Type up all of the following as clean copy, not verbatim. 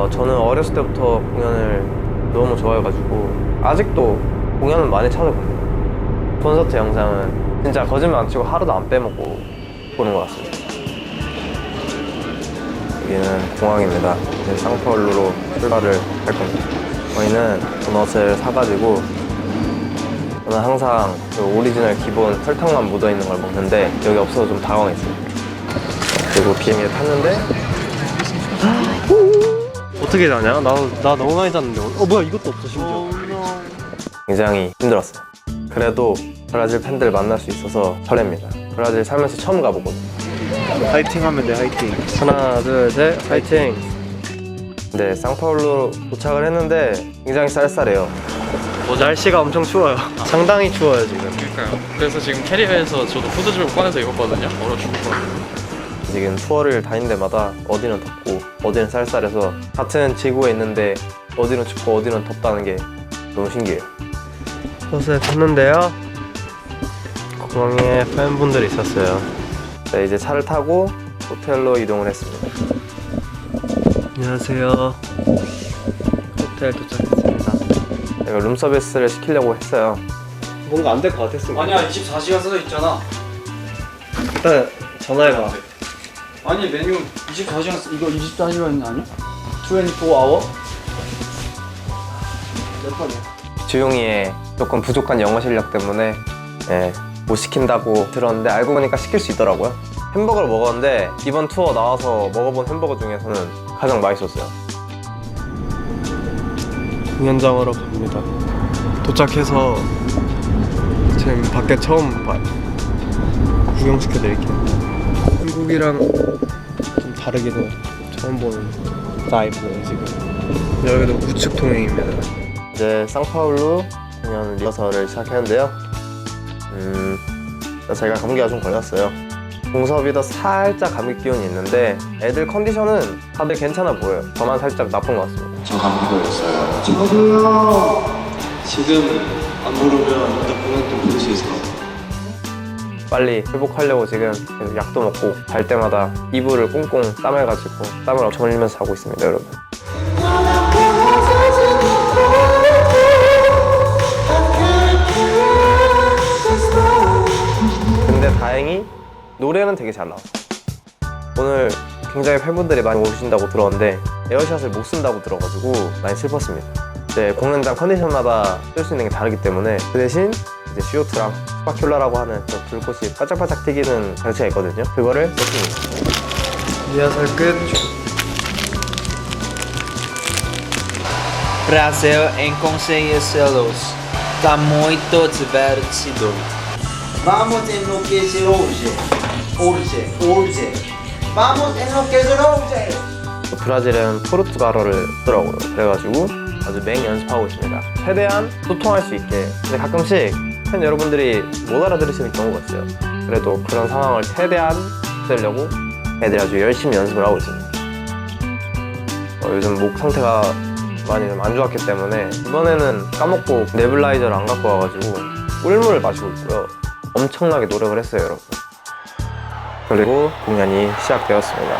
저는 어렸을 때부터 공연을 너무 좋아해가지고 아직도 공연은 많이 찾아봅니다. 콘서트 영상은 진짜 거짓말 안 치고 하루도 안 빼먹고 보는 것 같습니다. 여기는 공항입니다. 이제 상파울루로 출발을 할 겁니다. 저희는 도넛을 사가지고 저는 항상 그 오리지널 기본 설탕만 묻어있는 걸 먹는데 여기 없어서 좀 당황했어요. 그리고 비행기에 탔는데 어떻게 자냐? 나 너무 많이 잤는데. 뭐야, 이것도 없어 심지어. 굉장히 힘들었어요. 그래도 브라질 팬들 만날 수 있어서 설렙니다. 브라질 살면서 처음 가보거든요. 화이팅 하면 돼, 화이팅. 하나, 둘, 셋, 화이팅! 네, 상파울루 도착을 했는데 굉장히 쌀쌀해요. 날씨가 엄청 추워요. 상당히 추워요, 지금. 그러니까요. 그래서 지금 캐리어에서 저도 후드집을 꺼내서 입었거든요. 얼어 죽을 뻔했는데. 지금 투어를 다닌 데마다 어디는 덥고 어디는 쌀쌀해서 같은 지구에 있는데 어디는 춥고 어디는 덥다는 게 너무 신기해요. 버스에 탔는데요, 공항에 팬분들이 있었어요. 네, 이제 차를 타고 호텔로 이동을 했습니다. 안녕하세요. 호텔 도착했습니다. 제가 룸서비스를 시키려고 했어요. 뭔가 안 될 것 같았습니다. 아니야, 24시간 써져 있잖아. 일단 전화해봐. 아니, 메뉴 24시간, 이거 24시간 아니야? 24hour? 몇 번이야? 주용이의 조금 부족한 영어 실력 때문에 못 시킨다고 들었는데 알고 보니까 시킬 수 있더라고요. 햄버거를 먹었는데 이번 투어 나와서 먹어본 햄버거 중에서는 가장 맛있었어요. 공연장으로 갑니다. 도착해서 지금 밖에 처음 봐요. 구경시켜드릴게요. 한국이랑 좀 다르긴 해요. 처음 보는 바이브예요 지금. 여기도 우측 통행입니다. 이제 상파울루 공연 리허설을 시작했는데요. 제가 감기가 좀 걸렸어요. 공섭이도 살짝 감기 기운이 있는데 애들 컨디션은 다들 괜찮아 보여요. 저만 살짝 나쁜 것 같습니다. 저 감기 걸렸어요. 지금 안 부르면 이따 공연 때 부를 수 있을 것 같아요. 빨리 회복하려고 지금 계속 약도 먹고 갈 때마다 이불을 꽁꽁 싸매가지고 땀을 엄청 흘리면서 자고 있습니다, 여러분. 근데 다행히 노래는 되게 잘 나와. 오늘 굉장히 팬분들이 많이 오신다고 들었는데 에어샷을 못 쓴다고 들어가지고 많이 슬펐습니다. 이제 공연장 컨디션마다 쓸 수 있는 게 다르기 때문에 그 대신 이제 CO2랑 스파큘라라고 하는 저 불꽃이 반짝반짝 튀기는 장치가 있거든요. 그거를 썼습니다. 리허설 끝. Brasil em Conselhos. Tá muito divertido. Vamos enlouquecer hoje. Vamos enlouquecer hoje. 브라질은 포르투갈어를 쓰더라고요. 그래가지고 아주 맹 연습하고 있습니다. 최대한 소통할 수 있게. 근데 가끔씩 팬 여러분들이 못 알아들으시는 경우가 있어요. 그래도 그런 상황을 최대한 없애려고 애들이 아주 열심히 연습을 하고 있습니다. 요즘 목 상태가 많이 좀 안 좋았기 때문에 이번에는 까먹고 네블라이저를 안 갖고 와가지고 꿀물을 마시고 있고요. 엄청나게 노력을 했어요, 여러분. 그리고 공연이 시작되었습니다.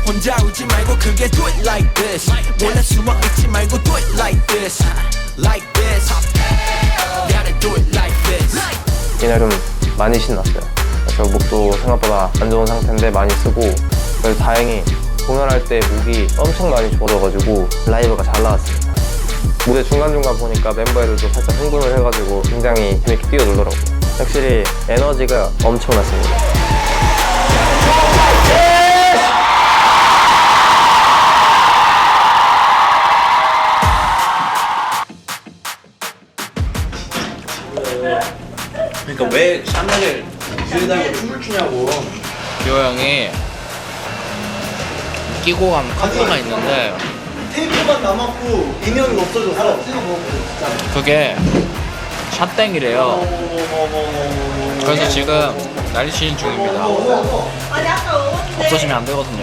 혼자 울지 말고 크게 do it like this. 원래 수만 잊지 말고 do it like this. Like this. Gotta do it like this. 이날 좀 많이 신났어요. 그래서 목도 생각보다 안 좋은 상태인데 많이 쓰고, 그래서 다행히 공연할 때 목이 엄청 많이 좋아져가지고 라이브가 잘 나왔습니다. 무대 중간중간 보니까 멤버들도 살짝 흥분을 해가지고 굉장히 재밌게 뛰어놀더라고요. 확실히 에너지가 엄청났습니다. 그러니까 왜 샤넬을 유리다고 춤을 추냐고. 요 형이 끼고 간 커플가 있는데 테이프만 남았고 인형이 없어졌어. 그게 샷땡이래요. 그래서 지금 난리치는 중입니다. 없어지면 안 되거든요.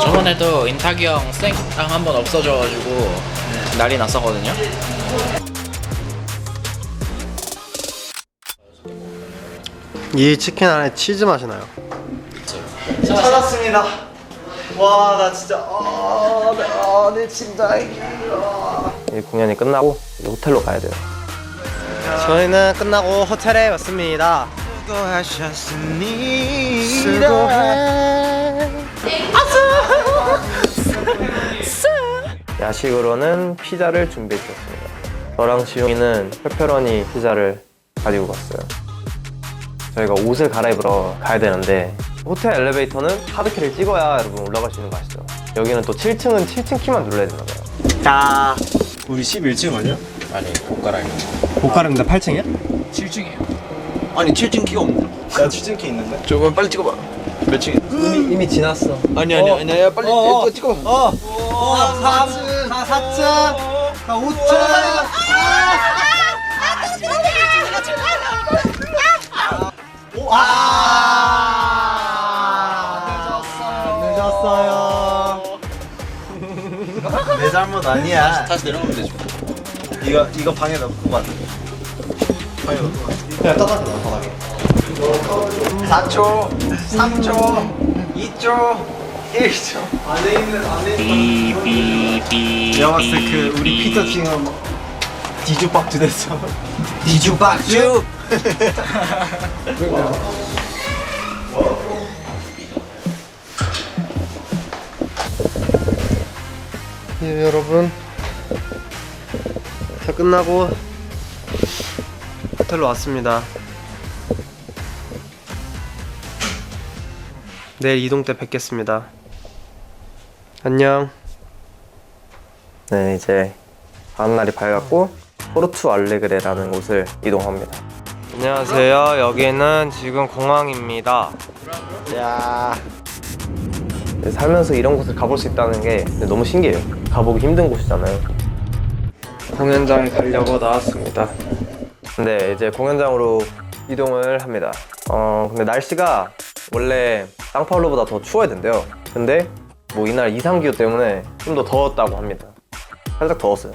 저번에도 인탁이 형 쌩땅 한번 없어져가지고 난리 났었거든요. 이 치킨 안에 치즈 맛이 나요. 찾았습니다. 와, 나 진짜 내 심장이. 이 공연이 끝나고 이제 호텔로 가야 돼요. 저희는 끝나고 호텔에 왔습니다. 야식으로는 피자를 준비해 주셨습니다. 저랑 지용이는 페페로니 피자를 가지고 갔어요. 저희가 옷을 갈아입으러 가야 되는데 호텔 엘리베이터는 카드키를 찍어야 여러분 올라갈 수 있는 거 아시죠? 여기는 또 7층은 7층 키만 눌러야 되나 봐요. 자, 우리 11층 아니야? 아니 고가랑입니다. 고가릉인데 8층이야? 7층이에요. 아니 7층 키가 없는데. 나 7층 키 있는데. 조금 빨리 찍어봐. 몇 층? 이미 지났어. 아니 야 빨리 이거 찍어봐. 4층, 4층, 5층. 늦었어요. 내 잘못 아니야. 다시 내려가면 되지. 이거 방에 넣고 가. 방에 넣고 가. 그냥 떠가서 넣어 바닥에. 4초, 3초, 2초, 1초. 안에 있는 내가 봤을 때 그 우리 피터 지금 디주박주 됐어. 디주박주. 예, 여러분 다 끝나고 호텔로 왔습니다. 내일 이동 때 뵙겠습니다. 안녕. 네, 이제 다음날이 밝았고 포르투 알레그레라는 곳을 이동합니다. 안녕하세요. 여기는 지금 공항입니다. 야, 살면서 이런 곳을 가볼 수 있다는 게 너무 신기해요. 가보기 힘든 곳이잖아요. 공연장에 가려고 나왔습니다. 근데 이제 공연장으로 이동을 합니다. 근데 날씨가 원래 상파울루보다 더 추워야 된대요. 근데 뭐 이날 이상기후 때문에 좀 더 더웠다고 합니다. 살짝 더웠어요.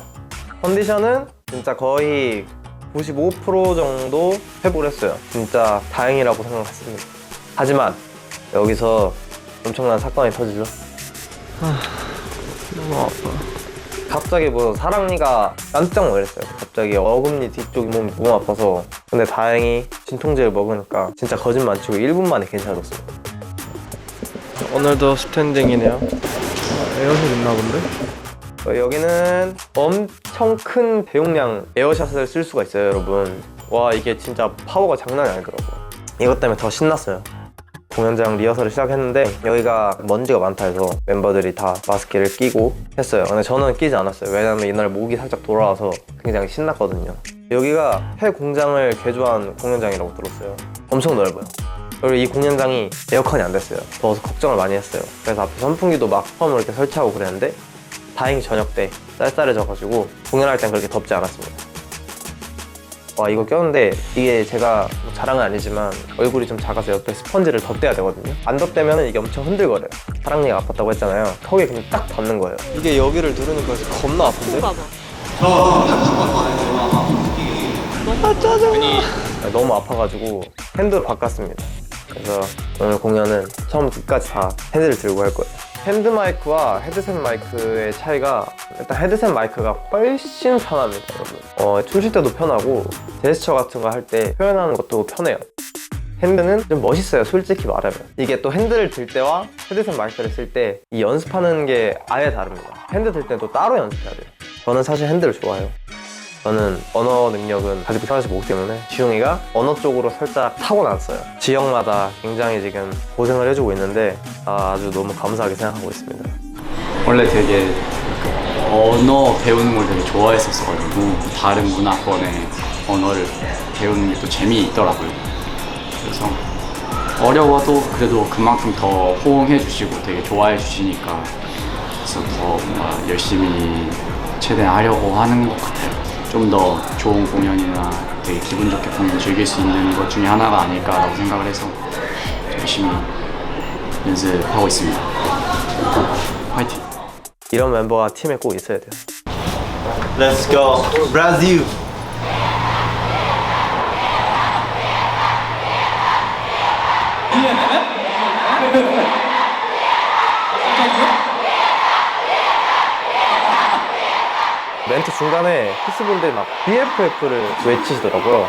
컨디션은 진짜 거의 95% 정도 회복을 했어요. 진짜 다행이라고 생각했습니다. 하지만 여기서 엄청난 사건이 터지죠. 너무 아파. 갑자기 뭐 사랑니가 깜짝 놀랐어요. 갑자기 어금니 뒤쪽이 몸이 너무 아파서. 근데 다행히 진통제를 먹으니까 진짜 거짓말 안 치고 1분 만에 괜찮아졌습니다. 오늘도 스탠딩이네요. 에어샷 있나 본데? 여기는 엄청 큰 대용량 에어샷을 쓸 수가 있어요, 여러분. 와, 이게 진짜 파워가 장난이 아니더라고요. 이것 때문에 더 신났어요. 공연장 리허설을 시작했는데 여기가 먼지가 많다 해서 멤버들이 다 마스크를 끼고 했어요. 근데 저는 끼지 않았어요. 왜냐면 이날 목이 살짝 돌아와서 굉장히 신났거든요. 여기가 새 공장을 개조한 공연장이라고 들었어요. 엄청 넓어요. 그리고 이 공연장이 에어컨이 안 됐어요. 더워서 걱정을 많이 했어요. 그래서 앞에 선풍기도 막 처음으로 이렇게 설치하고 그랬는데 다행히 저녁 때 쌀쌀해져가지고 공연할 땐 그렇게 덥지 않았습니다. 와, 이거 꼈는데 이게 제가 뭐 자랑은 아니지만 얼굴이 좀 작아서 옆에 스펀지를 덧대야 되거든요. 안 덧대면 이게 엄청 흔들거려요. 사랑니가 아팠다고 했잖아요. 턱에 그냥 딱 닿는 거예요. 이게 여기를 누르니까 겁나 아픈데? 너무 아파가지고 핸드로 바꿨습니다. 그래서 오늘 공연은 처음부터 끝까지 다 핸드를 들고 할 거예요. 핸드 마이크와 헤드셋 마이크의 차이가 일단 헤드셋 마이크가 훨씬 편합니다, 여러분. 춤출 때도 편하고 제스처 같은 거 할 때 표현하는 것도 편해요. 핸드는 좀 멋있어요, 솔직히 말하면. 이게 또 핸드를 들 때와 헤드셋 마이크를 쓸 때 이 연습하는 게 아예 다릅니다. 핸드 들 때도 따로 연습해야 돼요. 저는 사실 핸드를 좋아해요. 저는 언어 능력은 아직 편하지 못하기 때문에 지용이가 언어 쪽으로 살짝 타고났어요. 지역마다 굉장히 지금 고생을 해주고 있는데 아주 너무 감사하게 생각하고 있습니다. 원래 되게 언어 배우는 걸 되게 좋아했었어가지고 다른 문화권의 언어를 배우는 게 또 재미있더라고요. 그래서 어려워도 그래도 그만큼 더 호응해 주시고 되게 좋아해 주시니까 그래서 더 뭔가 열심히 최대한 하려고 하는 것 같아요. 좀 더 좋은 공연이나 되게 기분 좋게 공연 즐길 수 있는 것 중에 하나가 아닐까라고 생각을 해서 열심히 연습하고 있습니다. 화이팅! 이런 멤버가 팀에 꼭 있어야 돼요. Let's go Brazil. 멘트 중간에 피스분들이 막 BFF를 외치시더라고요.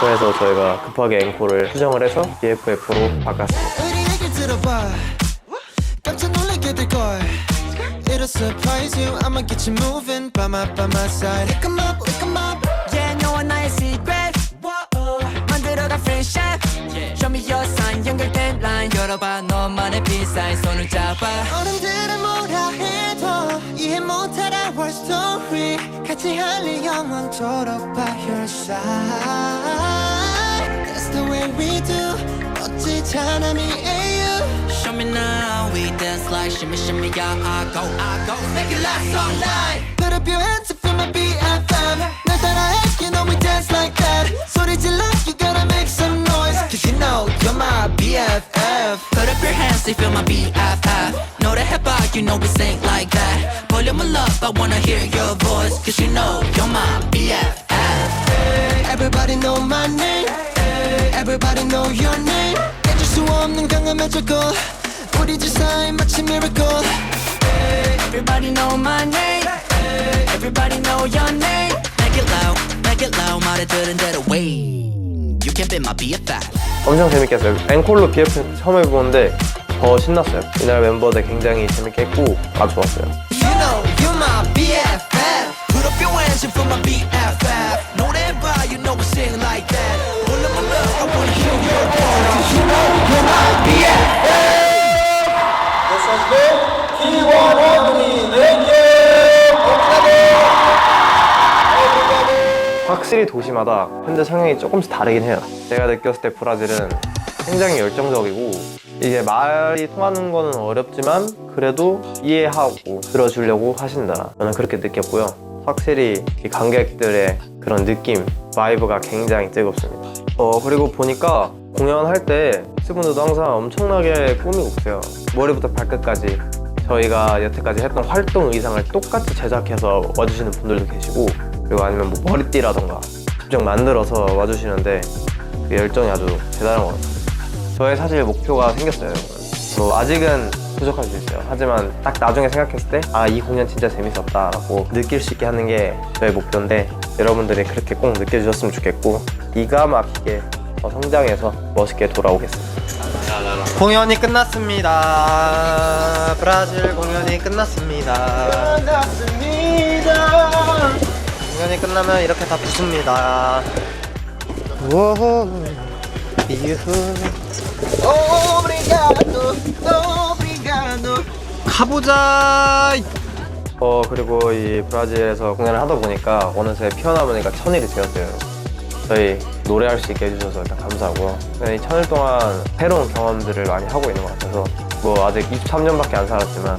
그래서 저희가 급하게 앵콜을 수정을 해서 BFF로 바꿨습니다. 우리 얘기 들어봐 깜짝 놀라게 될걸 It'll surprise you I'ma get you moving by my side Wake 'em up, wake 'em up Yeah, 너와 나의 secret 만들어가 friendship Show me your sign 연결된 line 열어봐 너만의 비사인 손을 잡아 어른들은 뭐라 해도 이해 못할 our story 같이 할래 영원토록 by your side That's the way we do 멋지잖아 미에요 Show me now we dance like shimmy shimmy yeah I go Let's make it last all night Put up your hands and feel my BFM 날 따라해 you know we dance like that 소리 질러 you gotta make some noise Cause you know you're my BFF Put up your hands and feel my BFF 노래해봐 you know we sing like that 볼륨을 up I wanna hear your voice Cause you know you're my BFF Everybody know my name Everybody know your name 잊을 수 없는 강한 매력고 우리 집 사이 마치 miracle Everybody know my name Everybody know your name Make it loud 말해 들은 대로 way You can be my BFF 엄청 재밌게 했어요. 앵콜로 BFF 처음 해보는데 더 신났어요. 이날 멤버들 굉장히 재밌게 했고 아주 좋았어요. You know you're my BFF Put up your hands and feel my BFF 노래해봐 you know we sing like that 볼륨을 up I wanna hear your voice Cause you know you're my BFF 확실히 도시마다 팬들 성향이 조금씩 다르긴 해요. 제가 느꼈을 때 브라질은 굉장히 열정적이고 이게 말이 통하는 거는 어렵지만 그래도 이해하고 들어주려고 하신다. 저는 그렇게 느꼈고요. 확실히 이 관객들의 그런 느낌, 바이브가 굉장히 뜨겁습니다. 그리고 보니까 공연할 때 스분들도 항상 엄청나게 꾸미고 있어요. 머리부터 발끝까지 저희가 여태까지 했던 활동 의상을 똑같이 제작해서 와주시는 분들도 계시고 그리고 아니면 뭐 머리띠라던가 직접 만들어서 와주시는데 그 열정이 아주 대단한 것 같아요. 저의 사실 목표가 생겼어요. 뭐 아직은 부족할 수 있어요. 하지만 딱 나중에 생각했을 때 아, 이 공연 진짜 재밌었다라고 느낄 수 있게 하는 게 저의 목표인데 여러분들이 그렇게 꼭 느껴주셨으면 좋겠고 기가 막히게 성장해서 멋있게 돌아오겠습니다. 공연이 끝났습니다. 브라질 공연이 끝났습니다. 공연이 끝나면 이렇게 다 붙습니다. 가보자. 그리고 이 브라질에서 공연을 하다 보니까 어느새 피어나보니까 1000일이 되었어요. 저희 노래할 수 있게 해주셔서 일단 감사하고요. 이 1000일 동안 새로운 경험들을 많이 하고 있는 것 같아서 뭐 아직 23년밖에 안 살았지만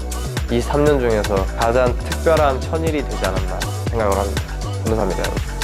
23년 중에서 가장 특별한 1000일이 되지 않았나 생각을 합니다. 감사합니다, 여러분.